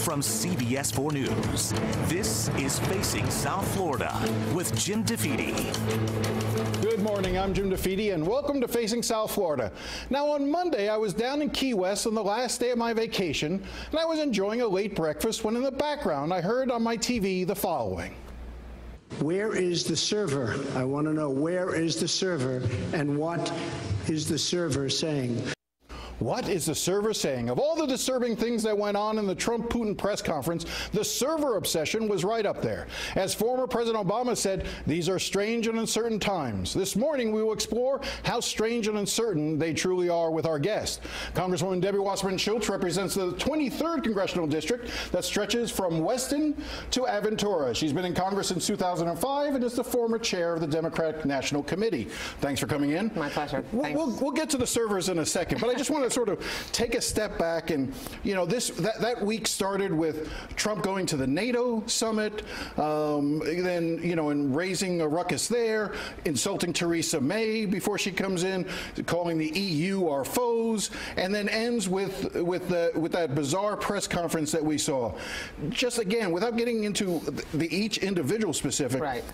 from CBS 4 News, this is Facing South Florida with Jim DeFede. Good morning, I'm Jim DeFede, and welcome to Facing South Florida. Now, on Monday, I was down in Key West on the last day of my vacation, and I was enjoying a late breakfast when in the background I heard on my TV the following. Where is the server? I want to know, where is the server, and what is the server saying? What is the server saying? Of all the disturbing things that went on in the Trump-Putin press conference, the server obsession was right up there. As former President Obama said, these are strange and uncertain times. This morning, we will explore how strange and uncertain they truly are with our guest. Congresswoman Debbie Wasserman Schultz represents the 23rd Congressional District that stretches from Weston to Aventura. She's been in Congress since 2005 and is the former chair of the Democratic National Committee. Thanks for coming in. My pleasure. We'll get to the servers in a second, but I just want to sort of take a step back, and that week started with Trump going to the NATO summit, then and raising a ruckus there, insulting Theresa May before she comes in, calling the EU our foes, and then ends with that bizarre press conference that we saw. Just again, without getting into each individual specific, right.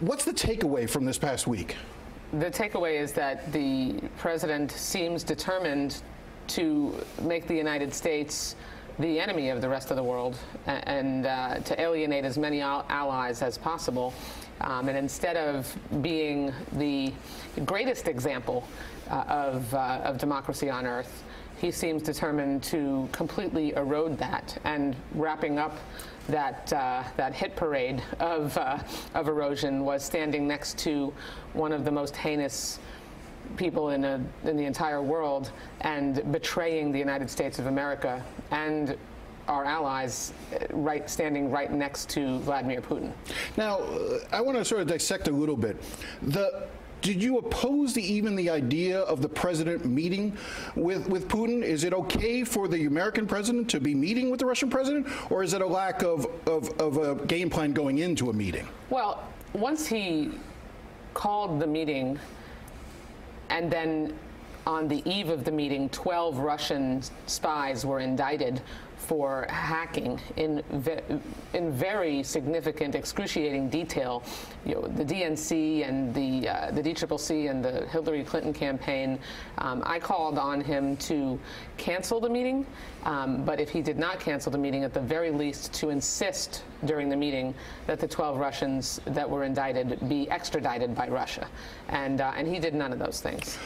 What's the takeaway from this past week? The takeaway is that the president seems determined to make the United States the enemy of the rest of the world and to alienate as many allies as possible. And instead of being the greatest example of democracy on earth, he seems determined to completely erode that, and wrapping up that hit parade of erosion was standing next to one of the most heinous people in the entire world and betraying the United States of America and our allies, standing right next to Vladimir Putin. Now, I want to sort of dissect a little bit. Did you oppose even the idea of the president meeting with Putin? Is it okay for the American president to be meeting with the Russian president, or is it a lack of a game plan going into a meeting? Well, once he called the meeting, and then on the eve of the meeting, 12 Russian spies were indicted for hacking in very significant, excruciating detail. The DNC and the DCCC and the Hillary Clinton campaign. I called on him to cancel the meeting, but if he did not cancel the meeting, at the very least to insist during the meeting that the 12 Russians that were indicted be extradited by Russia, and he did none of those things.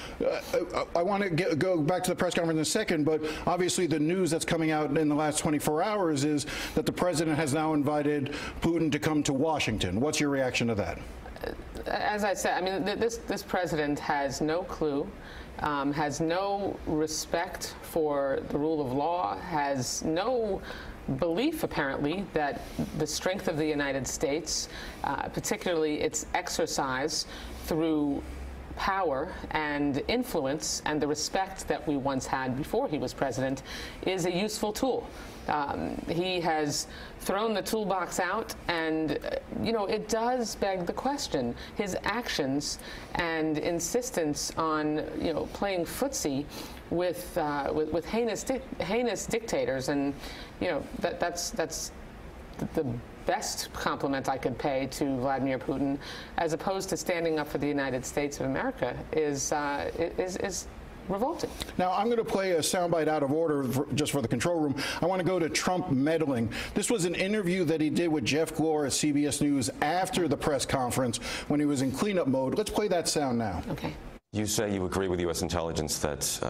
I want to go back to the press conference in a second, but obviously the news that's coming out in the last 24 hours is that the president has now invited Putin to come to Washington. What's your reaction to that? As I said, I mean, this president has no clue, has no respect for the rule of law, has no belief, apparently, that the strength of the United States, particularly its exercise through power and influence and the respect that we once had before he was president, is a useful tool. He has thrown the toolbox out, and it does beg the question. His actions and insistence on playing footsie with heinous dictators, and that's the best compliment I could pay to Vladimir Putin, as opposed to standing up for the United States of America, is revolting. Now, I'm going to play a soundbite out of order just for the control room. I want to go to Trump meddling. This was an interview that he did with Jeff Glor at CBS News after the press conference when he was in cleanup mode. Let's play that sound now. Okay. You say you agree with U.S. intelligence that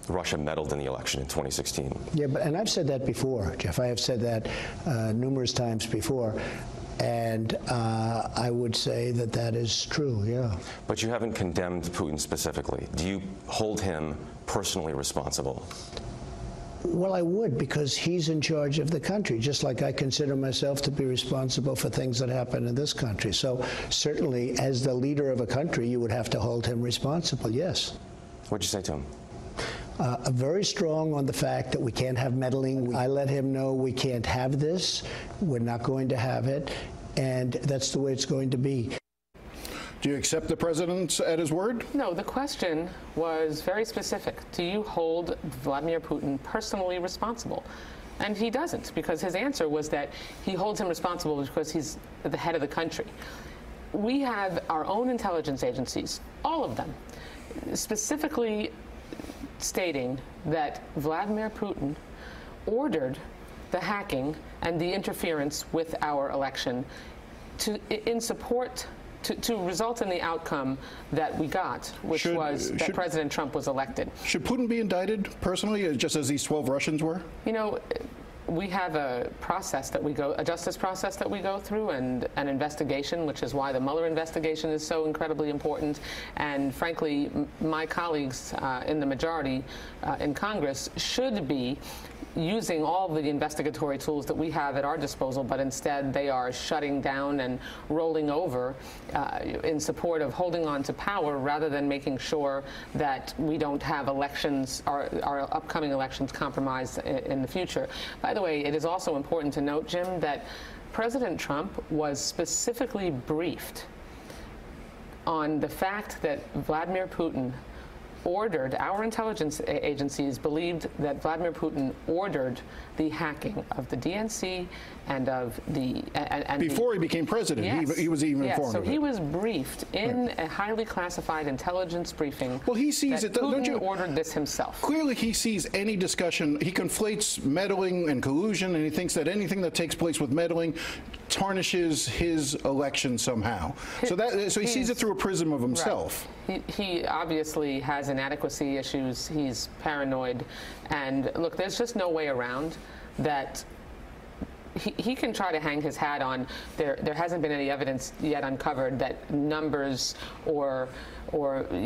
Russia meddled in the election in 2016. Yeah, and I've said that before, Jeff. I have said that numerous times before. And I would say that is true, yeah. But you haven't condemned Putin specifically. Do you hold him personally responsible? Well, I would, because he's in charge of the country, just like I consider myself to be responsible for things that happen in this country. So certainly, as the leader of a country, you would have to hold him responsible, yes. What'd you say to him? Very strong on the fact that we can't have meddling. I let him know we can't have this. We're not going to have it. And that's the way it's going to be. Do you accept the president at his word? No, the question was very specific. Do you hold Vladimir Putin personally responsible? And he doesn't, because his answer was that he holds him responsible because he's the head of the country. We have our own intelligence agencies, all of them, specifically stating that Vladimir Putin ordered the hacking and the interference with our election to result in the outcome that we got, which was that President Trump was elected. Should Putin be indicted personally, just as these 12 Russians were? You know, we have a process that a justice process that we go through, and an investigation, which is why the Mueller investigation is so incredibly important. And frankly, my colleagues in the majority in Congress should be using all the investigatory tools that we have at our disposal, but instead they are shutting down and rolling over in support of holding on to power rather than making sure that we don't have elections, our upcoming elections, compromised in the future. By the way, it is also important to note, Jim, that President Trump was specifically briefed on the fact that Vladimir Putin ordered, our intelligence agencies believed that Vladimir Putin ordered the hacking of the DNC and of the... Before he became president, yes, he was even informed of it. So he was briefed in a highly classified intelligence briefing. Well, he sees that it, don't you? Putin ordered this himself. Clearly he sees any discussion, he conflates meddling and collusion, and he thinks that anything that takes place with meddling tarnishes his election somehow. So he sees it through a prism of himself. Right. He obviously has inadequacy issues. He's paranoid. And look, there's just no way around that. He can try to hang his hat on there hasn't been any evidence yet uncovered that numbers or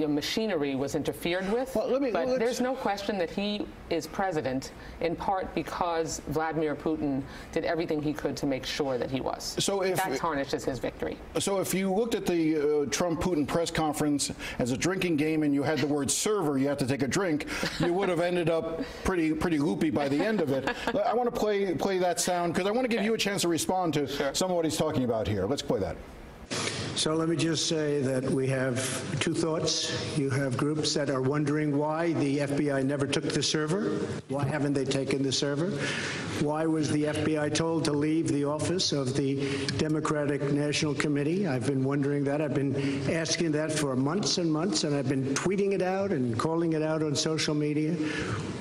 machinery was interfered with. Well, but there's no question that he is president in part because Vladimir Putin did everything he could to make sure that he was. So that tarnishes his victory. So if you looked at the Trump-Putin press conference as a drinking game and you had the word server, you have to take a drink, you would have ended up pretty loopy by the end of it. I want to play that sound because I want to give you a chance to respond to some of what he's talking about here. Let's play that. So let me just say that we have two thoughts. You have groups that are wondering why the FBI never took the server. Why haven't they taken the server? Why was the FBI told to leave the office of the Democratic National Committee? I've been wondering that. I've been asking that for months and months, and I've been tweeting it out and calling it out on social media.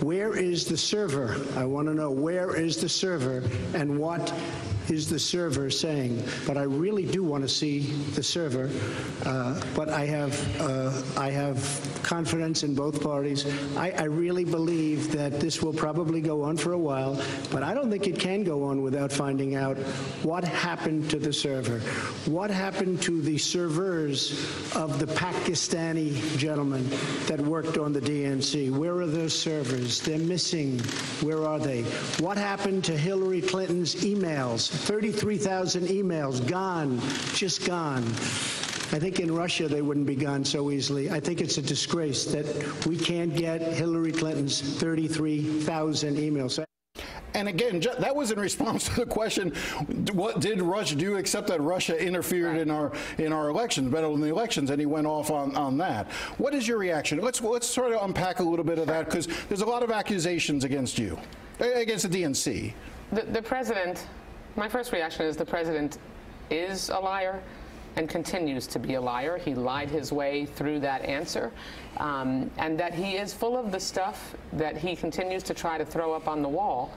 Where is the server? I want to know, where is the server and what is the server saying? But I really do want to see the server. But I have confidence in both parties. I really believe that this will probably go on for a while, but I don't think it can go on without finding out what happened to the server. What happened to the servers of the Pakistani gentlemen that worked on the DNC? Where are those servers? They're missing. Where are they? What happened to Hillary Clinton's emails? 33,000 emails gone, just gone. I think in Russia they wouldn't be gone so easily. I think it's a disgrace that we can't get Hillary Clinton's 33,000 emails. And again, that was in response to the question, what did Russia do except that Russia interfered in our elections, meddled in the elections, and he went off on that. What is your reaction? Let's sort of unpack a little bit of that, because there's a lot of accusations against you, against the DNC. The president, my first reaction is the president is a liar and continues to be a liar. He lied his way through that answer, and that he is full of the stuff that he continues to try to throw up on the wall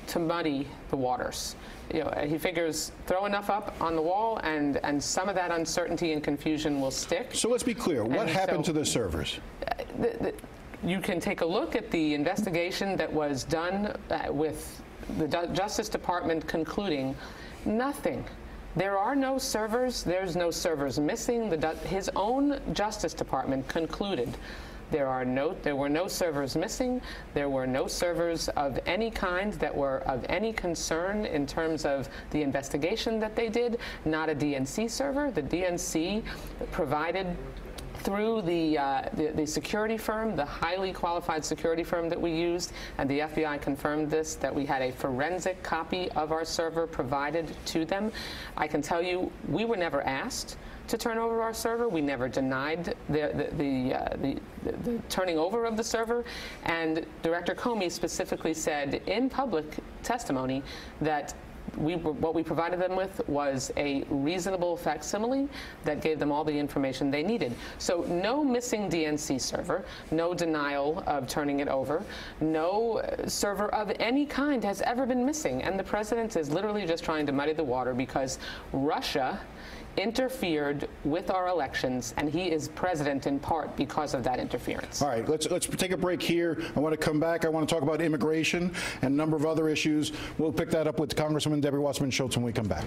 to muddy the waters. You know, he figures throw enough up on the wall and some of that uncertainty and confusion will stick. So let's be clear. What happened to the servers? You can take a look at the investigation that was done with the Justice Department concluding nothing. There are no servers. There's no servers missing. His own Justice Department concluded there were no servers missing. There were no servers of any kind that were of any concern in terms of the investigation that they did. Not a DNC server. The DNC provided through the security firm, the highly qualified security firm that we used, and the FBI confirmed this, that we had a forensic copy of our server provided to them. I can tell you, we were never asked to turn over our server. We never denied the turning over of the server. And Director Comey specifically said in public testimony that what we provided them with was a reasonable facsimile that gave them all the information they needed. So no missing DNC server, no denial of turning it over, no server of any kind has ever been missing. And the president is literally just trying to muddy the water because Russia interfered with our elections, and he is president in part because of that interference. All right, let's take a break here. I want to come back. I want to talk about immigration and a number of other issues. We'll pick that up with Congresswoman Debbie Wasserman Schultz when we come back.